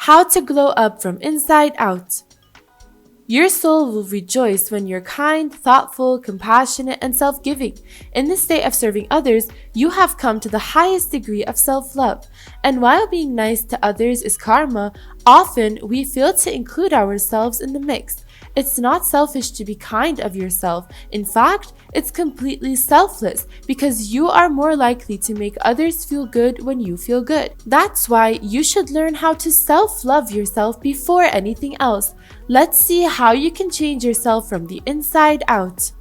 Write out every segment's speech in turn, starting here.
How to glow up from inside out. Your soul will rejoice when you're kind, thoughtful, compassionate, and self-giving. In the state of serving others, you have come to the highest degree of self-love. And while being nice to others is karma, often we fail to include ourselves in the mix. It's not selfish to be kind of yourself. In fact, it's completely selfless because you are more likely to make others feel good when you feel good. That's why you should learn how to self-love yourself before anything else. Let's see how you can change yourself from the inside out.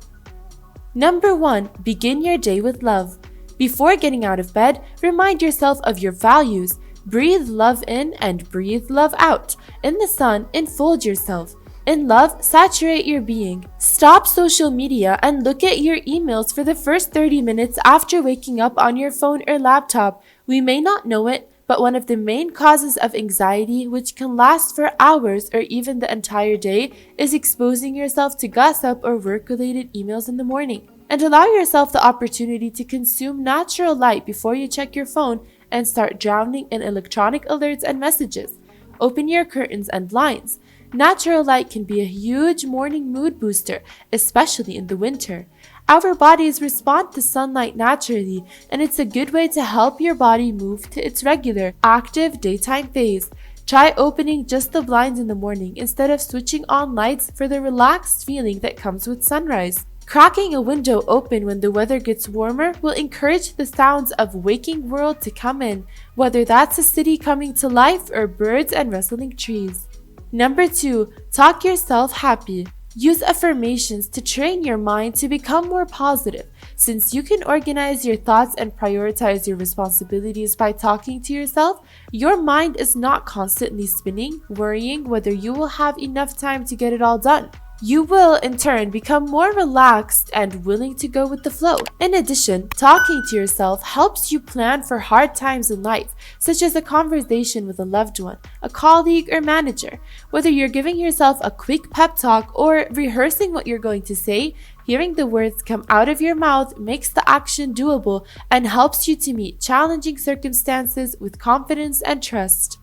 Number 1. Begin your day with love. Before getting out of bed, remind yourself of your values. Breathe love in and breathe love out. In the sun, enfold yourself. In love, saturate your being. Stop social media and look at your emails for the first 30 minutes after waking up on your phone or laptop. We may not know it, but one of the main causes of anxiety, which can last for hours or even the entire day, is exposing yourself to gossip or work-related emails in the morning. And allow yourself the opportunity to consume natural light before you check your phone and start drowning in electronic alerts and messages. Open your curtains and blinds. Natural light can be a huge morning mood booster, especially in the winter. Our bodies respond to sunlight naturally, and it's a good way to help your body move to its regular, active daytime phase. Try opening just the blinds in the morning instead of switching on lights for the relaxed feeling that comes with sunrise. Cracking a window open when the weather gets warmer will encourage the sounds of waking world to come in, whether that's a city coming to life or birds and rustling trees. Number 2. Talk yourself happy. Use affirmations to train your mind to become more positive. Since you can organize your thoughts and prioritize your responsibilities by talking to yourself, your mind is not constantly spinning, worrying whether you will have enough time to get it all done. You will, in turn, become more relaxed and willing to go with the flow. In addition, talking to yourself helps you plan for hard times in life, such as a conversation with a loved one, a colleague, or manager. Whether you're giving yourself a quick pep talk or rehearsing what you're going to say, hearing the words come out of your mouth makes the action doable and helps you to meet challenging circumstances with confidence and trust.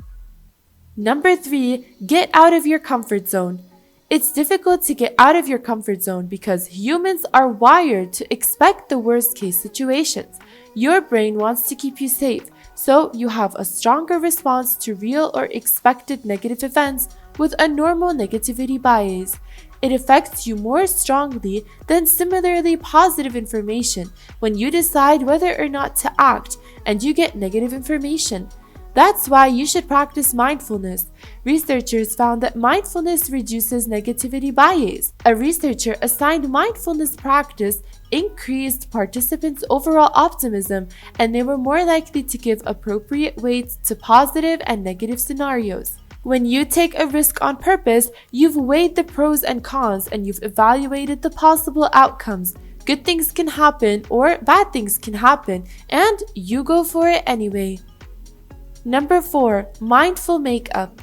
Number 3. Get out of your comfort zone. It's difficult to get out of your comfort zone because humans are wired to expect the worst-case situations. Your brain wants to keep you safe, so you have a stronger response to real or expected negative events with a normal negativity bias. It affects you more strongly than similarly positive information when you decide whether or not to act and you get negative information. That's why you should practice mindfulness. Researchers found that mindfulness reduces negativity bias. A researcher assigned mindfulness practice increased participants' overall optimism, and they were more likely to give appropriate weights to positive and negative scenarios. When you take a risk on purpose, you've weighed the pros and cons and you've evaluated the possible outcomes. Good things can happen or bad things can happen, and you go for it anyway. Number 4. Mindful makeup.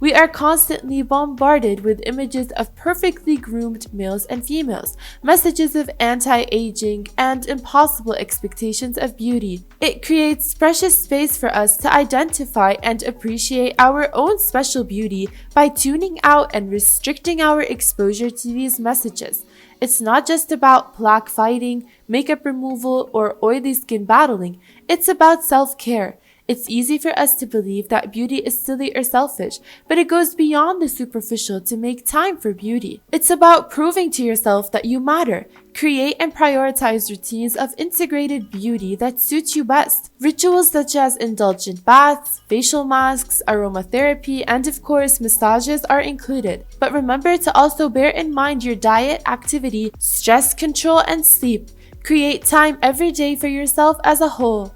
We are constantly bombarded with images of perfectly groomed males and females, messages of anti-aging, and impossible expectations of beauty. It creates precious space for us to identify and appreciate our own special beauty by tuning out and restricting our exposure to these messages. It's not just about plaque fighting, makeup removal, or oily skin battling. It's about self-care. It's easy for us to believe that beauty is silly or selfish, but it goes beyond the superficial to make time for beauty. It's about proving to yourself that you matter. Create and prioritize routines of integrated beauty that suit you best. Rituals such as indulgent baths, facial masks, aromatherapy, and of course massages are included. But remember to also bear in mind your diet, activity, stress control, and sleep. Create time every day for yourself as a whole.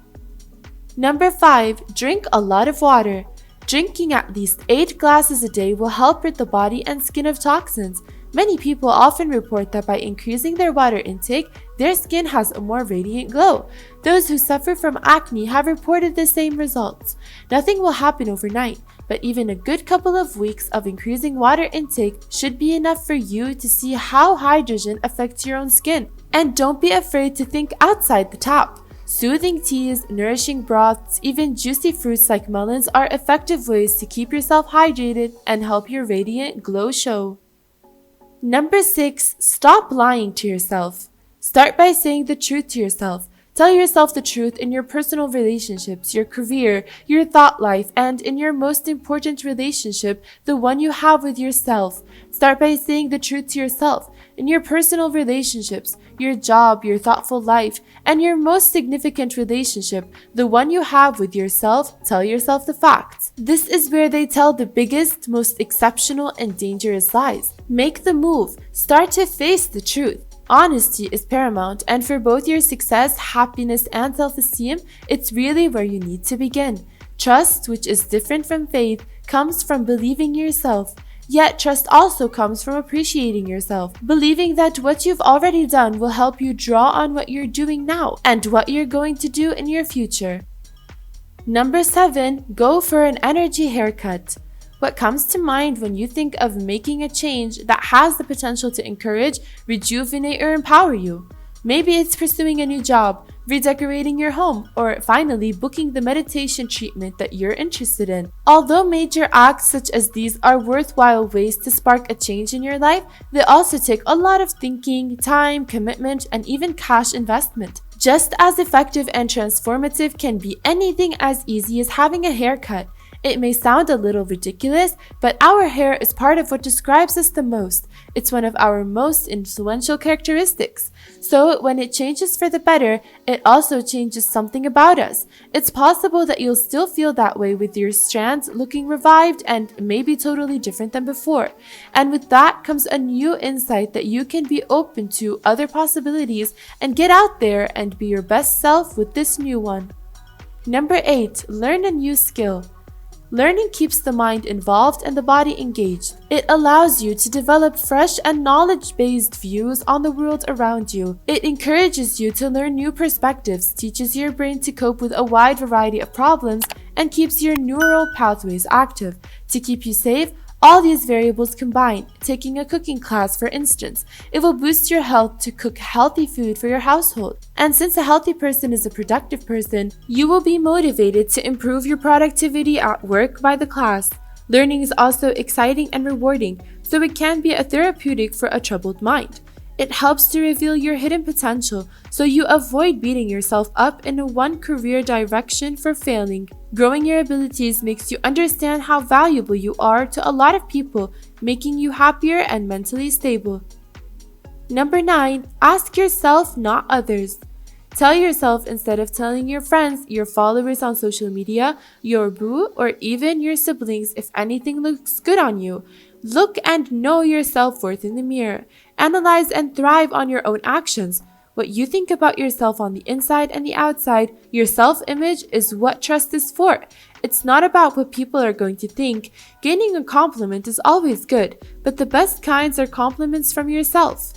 Number 5. Drink a lot of water. Drinking at least 8 glasses a day will help rid the body and skin of toxins. Many people often report that by increasing their water intake, their skin has a more radiant glow. Those who suffer from acne have reported the same results. Nothing will happen overnight, but even a good couple of weeks of increasing water intake should be enough for you to see how hydration affects your own skin. And don't be afraid to think outside the tap. Soothing teas, nourishing broths, even juicy fruits like melons are effective ways to keep yourself hydrated and help your radiant glow show. Number 6, stop lying to yourself. Start by saying the truth to yourself. Tell yourself the truth in your personal relationships, your career, your thought life, and in your most important relationship, the one you have with yourself. Start by saying the truth to yourself in your personal relationships, your job, your thoughtful life, and your most significant relationship, the one you have with yourself. Tell yourself the facts. This is where they tell the biggest, most exceptional, and dangerous lies. Make the move. Start to face the truth. Honesty is paramount, and for both your success, happiness, and self-esteem, it's really where you need to begin. Trust, which is different from faith, comes from believing yourself. Yet trust also comes from appreciating yourself, believing that what you've already done will help you draw on what you're doing now and what you're going to do in your future. Number 7, go for an energy haircut. What comes to mind when you think of making a change that has the potential to encourage, rejuvenate, or empower you? Maybe it's pursuing a new job, redecorating your home, or finally booking the meditation treatment that you're interested in. Although major acts such as these are worthwhile ways to spark a change in your life, they also take a lot of thinking, time, commitment, and even cash investment. Just as effective and transformative can be anything as easy as having a haircut. It may sound a little ridiculous, but our hair is part of what describes us the most. It's one of our most influential characteristics. So when it changes for the better, it also changes something about us. It's possible that you'll still feel that way with your strands looking revived and maybe totally different than before. And with that comes a new insight that you can be open to other possibilities and get out there and be your best self with this new one. Number 8, learn a new skill. Learning keeps the mind involved and the body engaged. It allows you to develop fresh and knowledge-based views on the world around you. It encourages you to learn new perspectives, teaches your brain to cope with a wide variety of problems, and keeps your neural pathways active. To keep you safe, all these variables combine. Taking a cooking class, for instance, it will boost your health to cook healthy food for your household. And since a healthy person is a productive person, you will be motivated to improve your productivity at work by the class. Learning is also exciting and rewarding, so it can be a therapeutic for a troubled mind. It helps to reveal your hidden potential, so you avoid beating yourself up in a one career direction for failing. Growing your abilities makes you understand how valuable you are to a lot of people, making you happier and mentally stable. Number 9, ask yourself, not others. Tell yourself instead of telling your friends, your followers on social media, your boo, or even your siblings if anything looks good on you. Look and know your self-worth in the mirror. Analyze and thrive on your own actions. What you think about yourself on the inside and the outside, your self-image is what trust is for. It's not about what people are going to think. Gaining a compliment is always good, but the best kinds are compliments from yourself.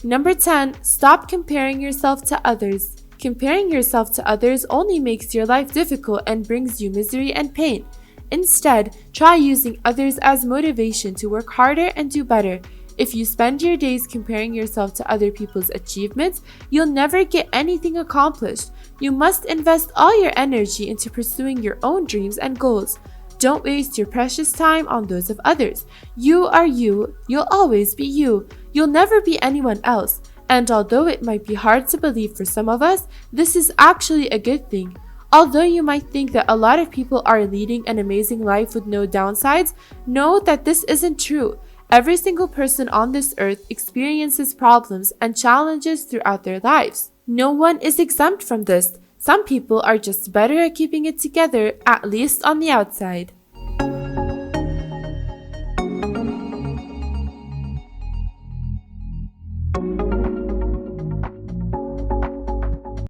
Number 10, stop comparing yourself to others. Comparing yourself to others only makes your life difficult and brings you misery and pain. Instead, try using others as motivation to work harder and do better. If you spend your days comparing yourself to other people's achievements, you'll never get anything accomplished. You must invest all your energy into pursuing your own dreams and goals. Don't waste your precious time on those of others. You are you. You'll always be you. You'll never be anyone else. And although it might be hard to believe for some of us, this is actually a good thing. Although you might think that a lot of people are leading an amazing life with no downsides, know that this isn't true. Every single person on this earth experiences problems and challenges throughout their lives. No one is exempt from this. Some people are just better at keeping it together, at least on the outside.